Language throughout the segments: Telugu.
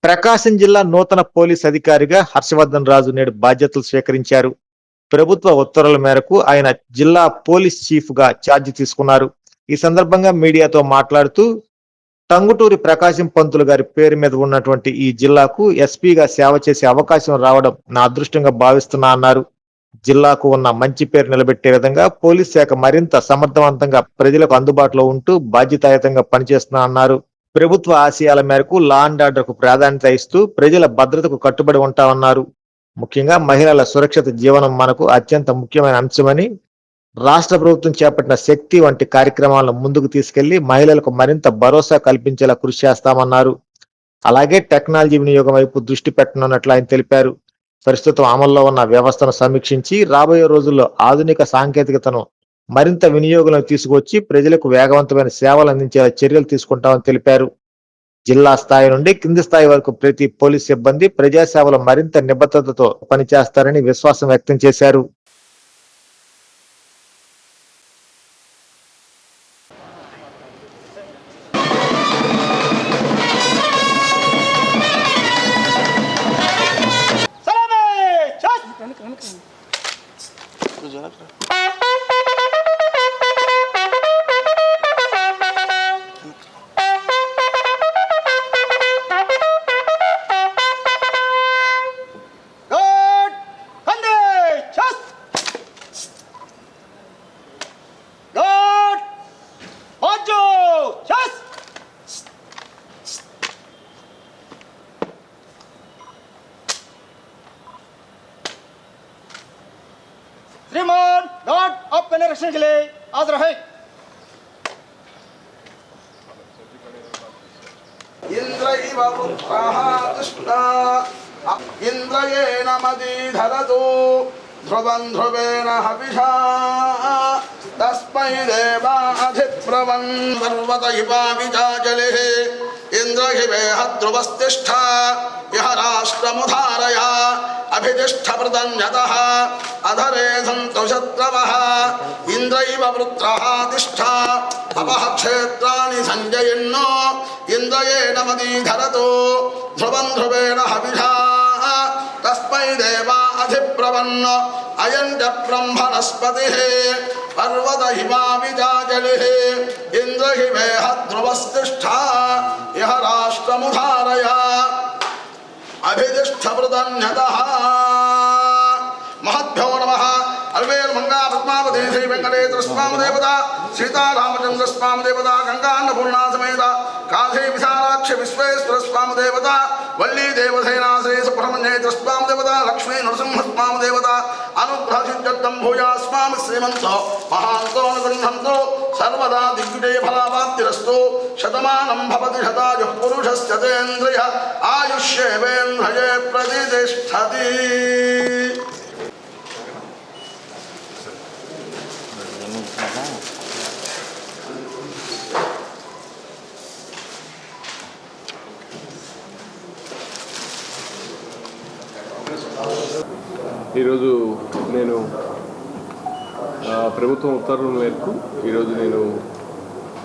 ప్రకాశం జిల్లా నూతన పోలీస్ అధికారిగా హర్షవర్ధన్ రాజు నేడు బాధ్యతలు స్వీకరించారు. ప్రభుత్వ ఉత్తర్వుల మేరకు ఆయన జిల్లా పోలీస్ చీఫ్ గా ఛార్జీ తీసుకున్నారు. ఈ సందర్భంగా మీడియాతో మాట్లాడుతూ టంగుటూరి ప్రకాశం పంతులు గారి పేరు మీద ఉన్నటువంటి ఈ జిల్లాకు ఎస్పీగా సేవ చేసే అవకాశం రావడం నా అదృష్టంగా భావిస్తున్నా అన్నారు. జిల్లాకు ఉన్న మంచి పేరు నిలబెట్టే విధంగా పోలీస్ శాఖ మరింత సమర్థవంతంగా ప్రజలకు అందుబాటులో ఉంటూ బాధ్యతాయుతంగా పనిచేస్తున్నా అన్నారు. ప్రభుత్వ ఆశయాల మేరకు లా అండ్ ఆర్డర్ కు ప్రాధాన్యత ఇస్తూ ప్రజల భద్రతకు కట్టుబడి ఉంటామన్నారు. ముఖ్యంగా మహిళల సురక్షిత జీవనం మనకు అత్యంత ముఖ్యమైన అంశమని, రాష్ట్ర ప్రభుత్వం చేపట్టిన శక్తి వంటి కార్యక్రమాలను ముందుకు తీసుకెళ్లి మహిళలకు మరింత భరోసా కల్పించేలా కృషి చేస్తామన్నారు. అలాగే టెక్నాలజీ వినియోగం వైపు దృష్టి పెట్టనున్నట్లు ఆయన తెలిపారు. ప్రస్తుతం అమల్లో ఉన్న వ్యవస్థను సమీక్షించి రాబోయే రోజుల్లో ఆధునిక సాంకేతికతను మరింత వినియోగంలో తీసుకొచ్చి ప్రజలకు వేగవంతమైన సేవలు అందించేలా చర్యలు తీసుకుంటామని తెలిపారు. జిల్లా స్థాయి నుండి కింది స్థాయి వరకు ప్రతి పోలీస్ సిబ్బంది ప్రజాసేవలో మరింత నిబద్ధతతో పనిచేస్తారని విశ్వాసం వ్యక్తం చేశారు. श्रीमान गार्ड आपका निरीक्षण के लिए हाजिर है। इंद्रैव वृत्रः कृष्णा इंद्रयेण मदीधरतु ध्रुवं ध्रुवेण हविषा तस्मै देवाधिप्रवन् पर्वत इवाविचाचलिः इंद्रहिवेह ध्रुवस्तिष्ठा यः राष्ट्रमुधारय अभितिष्ठप्रदन्यतः अधरे सन्तु शत्रवः इंद्रैव वृत्रः तिष्ठा अपः क्षेत्राणि सञ्जयन्नो इंद्रयेण मदीधरतु ध्रुवं ध्रुवेण हविषा तस्मै देवा अधिप्रवन् अयं च ब्रह्मणस्पतिः पर्वत हिमाविचाचलिः इंद्रहिवेह ध्रुवस्तिष्ठा यः राष्ट्रमुधारय अभितिष्ठप्रदन्यतः महद्भ्यो नमः अल्वेल मंगा पद्मावती श्री वेंकटेश्वर स्वामी देवता सीता रामचंद्र स्वामी देवता गंगा अन्नपूर्णा समेत काशी विशालाक्ष विश्वेश्वर स्वामी देवता वल्ली देवसेना श्री सुब्रह्मण्येश्वर स्वामी देवता लक्ष्मी नरसिंह स्वामी देवता अनुग्रह सिद्ध्यर्थं भूया स्वामी श्रीमन्तो महान्तो अनुगृह्णन्तो सर्वदा दिग्विजय फलावाप्तिरस्तु शतमानं भवति शतायुः पुरुषस्य तेन्द्रिय आयुष्येवेन्द्रिये प्रतिष्ठति। ఈరోజు నేను ప్రభుత్వం ఉత్తర్వుల మేరకు ఈరోజు నేను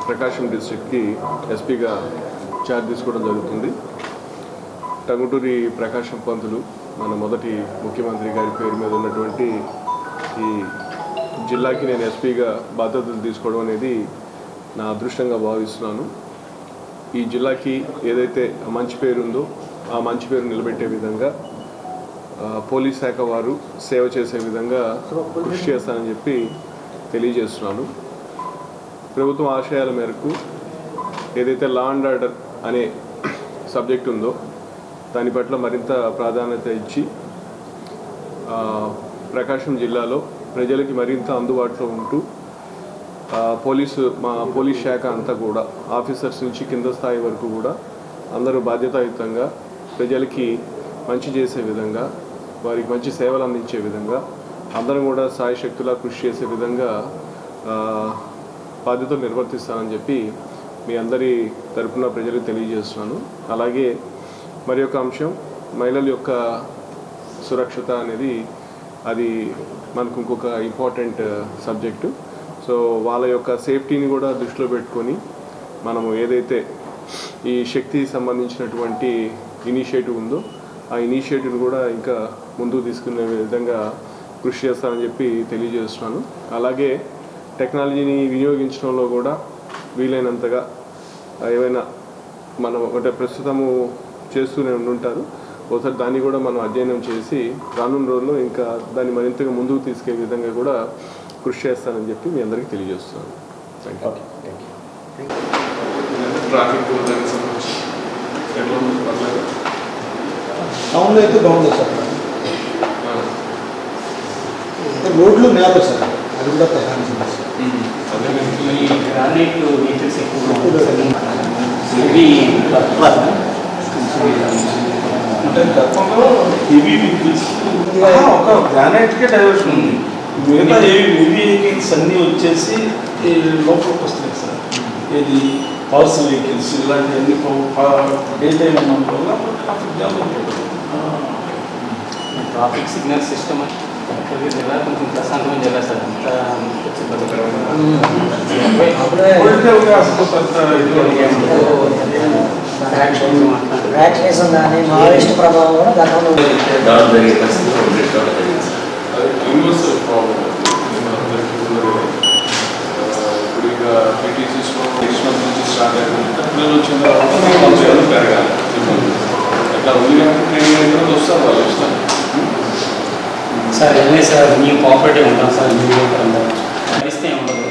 ప్రకాశం డిస్ట్రిక్ట్కి ఎస్పీగా ఛార్జ్ తీసుకోవడం జరుగుతుంది. టంగుటూరి ప్రకాశం పంతులు మన మొదటి ముఖ్యమంత్రి గారి పేరు మీద ఉన్నటువంటి ఈ జిల్లాకి నేను ఎస్పీగా బాధ్యతలు తీసుకోవడం అనేది నా అదృష్టంగా భావిస్తున్నాను. ఈ జిల్లాకి ఏదైతే మంచి పేరు ఉందో ఆ మంచి పేరు నిలబెట్టే విధంగా పోలీస్ శాఖ వారు సేవ చేసే విధంగా కృషి చేస్తానని చెప్పి తెలియజేస్తున్నాను. ప్రభుత్వం ఆశయాల మేరకు ఏదైతే లా అండ్ ఆర్డర్ అనే సబ్జెక్ట్ ఉందో దాని పట్ల మరింత ప్రాధాన్యత ఇచ్చి ప్రకాశం జిల్లాలో ప్రజలకి మరింత అందుబాటులో ఉంటూ మా పోలీస్ శాఖ అంతా కూడా ఆఫీసర్స్ నుంచి కింద స్థాయి వరకు కూడా అందరూ బాధ్యతాయుతంగా ప్రజలకి మంచి చేసే విధంగా, వారికి మంచి సేవలు అందించే విధంగా అందరం కూడా సాయశక్తులా కృషి చేసే విధంగా బాధ్యతలు నిర్వర్తిస్తానని చెప్పి మీ అందరి తరపున ప్రజలకు తెలియజేస్తున్నాను. అలాగే మరి యొక్క అంశం మహిళల యొక్క సురక్షత అనేది అది మనకు ఇంకొక ఇంపార్టెంట్ సబ్జెక్టు. సో వాళ్ళ యొక్క సేఫ్టీని కూడా దృష్టిలో పెట్టుకొని మనము ఏదైతే ఈ శక్తికి సంబంధించినటువంటి ఇనిషియేటివ్ ఉందో ఆ ఇనిషియేటివ్ని కూడా ఇంకా ముందుకు తీసుకునే విధంగా కృషి చేస్తానని చెప్పి తెలియజేస్తున్నాను. అలాగే టెక్నాలజీని వినియోగించడంలో కూడా వీలైనంతగా ఏవైనా మనం అంటే ప్రస్తుతము చేస్తూనే ఉంటారు, ఒకసారి దాన్ని కూడా మనం అధ్యయనం చేసి రానున్న రోజుల్లో ఇంకా దాన్ని మరింతగా ముందుకు తీసుకెళ్లే విధంగా కూడా కృషి చేస్తానని చెప్పి మీ అందరికీ తెలియజేస్తున్నాను. Thank you. ట్రాఫిక్ టౌన్లో అయితే బాగుంది సార్, రోడ్లు నేల సార్, అది కూడా ప్రధాన సమస్య. గ్రానైట్ వెహికల్స్ ఎక్కువ అంటే గతంలో హెవీ వెహికల్స్ ఒక గ్రానైట్కే డైవర్షన్ ఉంది, మిగతా హెవీ వెహికల్స్ అన్నీ వచ్చేసి లోపలికి వస్తున్నాయి సార్. ఇది పవర్స్ వెహికల్స్ ఇలాంటివన్నీ డే టైం ఉన్నందు వల్ల ట్రాఫిక్ జామ్ ఉంటుంది. ట్రాఫిక్ సిగ్నల్ సిస్టమ్ జిల్లా కొంచెం ప్రశాంతమైన జిల్లా సార్, అంతా వ్యాక్సినేషన్ కానీ మావోయిస్ట్ ప్రభావం కూడా గతంలో జరిగే పరిస్థితి యూనివర్సల్ ప్రాబ్లం. ఇప్పుడు ఇక పీటీసీస్లో నెక్స్ట్ మంత్ నుంచి స్టార్ట్ అయిపోయింది, పిల్లలు వచ్చిన తర్వాత పెరగాలి. అట్లా ఉంది కాబట్టి ట్రైనింగ్ అయిన తర్వాత వస్తారు, వాళ్ళు వస్తారు. సార్ ఏమే సార్ మేము కోఆపరేటివ్ ఉంటాం సార్, ఇస్తే ఉండదు.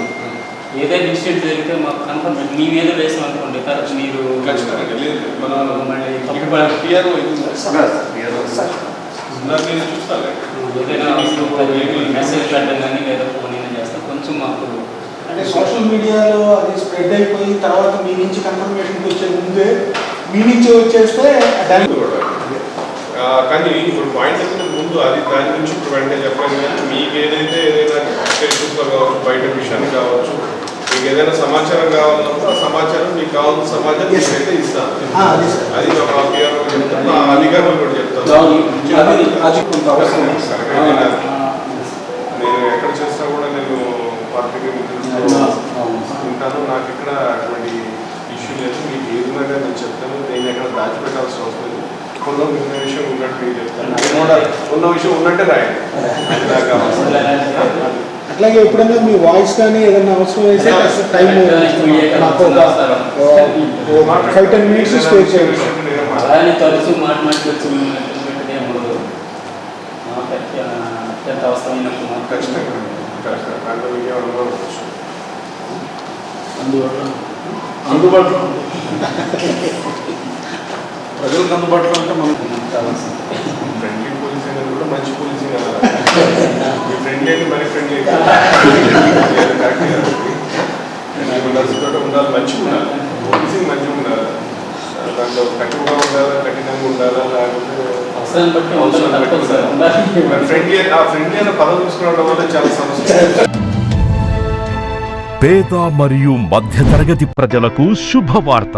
ఏదైనా ఇన్స్టిట్యూట్ జరిగితే మాకు కన్ఫర్మ్ మేము ఏదో వేసాం అనుకోండి తర్వాత మీరు ఖచ్చితంగా లేదు మనం మళ్ళీ పిఆర్ఓ చూస్తాను. ఏదైనా మెసేజ్ పెట్టడం కానీ లేదా ఫోన్ అయినా చేస్తాం. కొంచెం మాకు అంటే సోషల్ మీడియాలో అది స్ప్రెడ్ అయిపోయి తర్వాత మీ నుంచి కన్ఫర్మేషన్కి వచ్చే ముందే మీ నుంచి వచ్చేస్తే కానీ ఇప్పుడు పాయింట్ అయితే ముందు అది దాని గురించి ఇప్పుడు వెంటనే చెప్పాను. కానీ మీకు ఏదైతే ఏదైనా ఫేస్బుక్లో కావచ్చు, బయట విషయాన్ని కావచ్చు, మీకు ఏదైనా సమాచారం కావాలన్నప్పుడు ఆ సమాచారం మీకు కావాల్సిన సమాచారం అయితే ఇస్తాను. అది మా పిఆర్ఓ చెప్తాను, మా అధికారులు కూడా చెప్తాను. నేను ఎక్కడ చేసినా కూడా నేను పార్టీకి మిత్రులతో ఉంటాను. నాకు ఇక్కడ అటువంటి ఇష్యూ లేదు. మీకు ఏదైనా నేను చెప్తాను, నేను ఎక్కడ దాచిపెట్టాల్సిన అవసరం లేదు. ఉన్న విషయం ఉన్నట్టు చెప్తాను, ఉన్న విషయం ఉన్నట్టే రాయండి. అట్లాగే ఎప్పుడైనా మీ వాయిస్ కానీ ఏదైనా అవసరం అయితే టైం 5-10 minutes స్పేర్ చేయండి. అలానే తరచూ మాట్లాడుకోవచ్చు, అత్యంత అవసరమైనప్పుడు ఖచ్చితంగా అందుబాటులో ప్రజలకు అందుబాటులో అంటే మనకు ఫ్రెండ్లీ పోలీసింగ్ అని కూడా మంచి పోలీసింగ్ అన్నారు. మీ ఫ్రెండ్ ఏంటి మరి ఫ్రెండ్లీ నర్సుతో ఉండాలి, మంచిగా ఉండాలి. పోలీసింగ్ మంచిగా ఉండాలి, దాంట్లో కఠినంగా ఉండాలా, కఠినంగా ఉండాలా, లేకపోతే అవసరాన్ని బట్టి ఫ్రెండ్లీ ఆ ఫ్రెండ్లీ అనే పదం తీసుకురావడం వల్ల చాలా సమస్య. పేద మరియు మధ్యతరగతి ప్రజలకు శుభవార్త.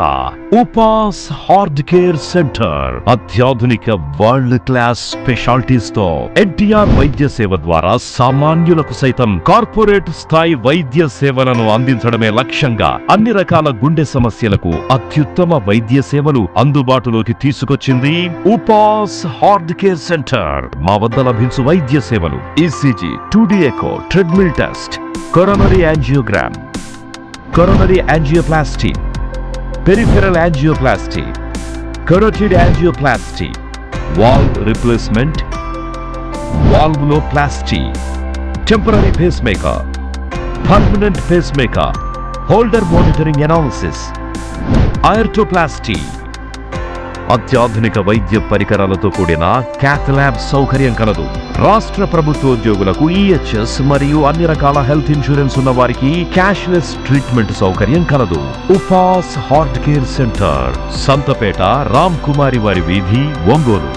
ఉపాస్ హార్ట్ కేర్ సెంటర్ అత్యాధునిక వరల్డ్ క్లాస్ స్పెషాలిటీస్ తో ఎన్టీఆర్ వైద్య సేవ ద్వారా సామాన్యులకు సైతం కార్పొరేట్ స్థాయి వైద్య సేవలను అందించడమే లక్ష్యంగా అన్ని రకాల గుండె సమస్యలకు అత్యుత్తమ వైద్య సేవలు అందుబాటులోకి తీసుకొచ్చింది ఉపాస్ హార్ట్ కేర్ సెంటర్. మా వద్ద లభించు వైద్య సేవలు ECG, 2D echo, treadmill test, coronary angiogram, coronary angioplasty, peripheral angioplasty, carotid angioplasty, valve replacement, valvuloplasty, temporary pacemaker, permanent pacemaker, holder monitoring analysis, aortoplasty, అత్యాధునిక వైద్య పరికరాలతో కూడిన క్యాత్ ల్యాబ్ సౌకర్యం కలదు. రాష్ట్ర ప్రభుత్వోద్యోగులకు ఈహెచ్ఎస్ మరియు అన్ని రకాల హెల్త్ ఇన్సూరెన్స్ ఉన్న వారికి క్యాష్లెస్ ట్రీట్మెంట్ సౌకర్యం కలదు. Upas heart care centre, Santhapeta, Ram Kumari వారి వీధి, ఒంగోలు.